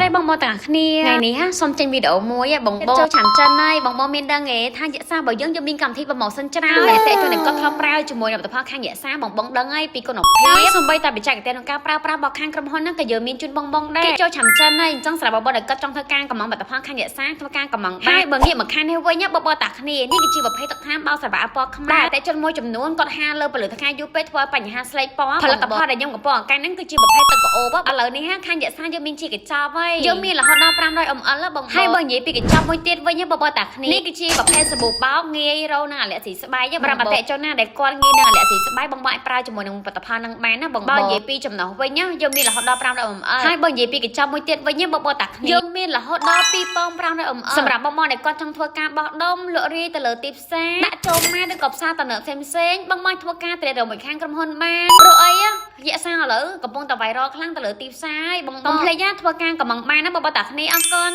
ស្រីបងមកទាំងគ្នាថ្ងៃនេះសូមចេញវីដេអូមួយបងចូលឆាំចិនហើយបងមានដឹងទេថាយក្សាបើយើងមានកម្មវិធីប្រម៉ូសិនច្រើនតែតែជួយនឹងគាត់ធ្លាប់ប្រើជាមួយនឹងផលិតផលខាងយក្សាបងដឹងហើយពីគុណភាពសូម្បីតែបច្ចេកទេសក្នុងការប្រើប្រាស់របស់ខាងក្រុមហ៊ុនហ្នឹងក៏យើងមានជូនបងដែរគេចូលឆាំចិនហើយអញ្ចឹងស្រាប់បងដែលគាត់ចង់ធ្វើការកំងផលិតផលខាងយក្សាធ្វើការកំងហើយបើងាកមកខាងនេះវិញបងតាគ្នានេះគឺជាប្រភេទទឹកថ្នាំបោសរបាពណ៌ខ្មៅតែជនមួយចំនួនគាត់ហាលើពលិតថ្ងៃយូរពេកធ្វើបញ្ហាស្លេកពណ៌ផលិតផលដែលខ្ញុំកំពុងអង្កេតហ្នឹងគឺជាប្រភេទទឹកក្អូបឥឡូវនេះខាងយក្សាយើងមានជាកញ្ចប់ហើយយើងមានរហូតដល់500 ml បងហើយបើនិយាយពីកញ្ចប់មួយទៀតវិញបងតាគ្នានេះគឺជាប្រភេទសាប៊ូបោកងាយរោនឹងអាឡែស៊ីស្បែកសម្រាប់អតិថិជនណាដែលគាត់ងាយនឹងអាឡែស៊ីស្បែកបងអាចប្រើជាមួយនឹងផលិតផលនឹងបានណាបងនិយាយពីចំណុះវិញយើងមានរហូតដល់500 ml ហើយបើនិយាយពីកញ្ចប់មួយទៀតវិញបងតាគ្នាយើងមានរហូតដល់2500 ml សម្រាប់បងដែលគាត់ចង់ធ្វើការបោះដុំលក់រាយទៅលើទីផ្សារដាក់ចូលមកឬក៏ផ្សារតំណផ្សេងបងអាចធ្វើការត្រៀមរកមួយខាងក្រុមហ៊ុនបានព្រោះអីរយៈសារឥឡូវកំពុងតែ viral ខ្លាំងទៅលើទីផ្សារហើយបងភ្លេចធ្វើការកំងបានណាបងតាគ្នាអរគុណ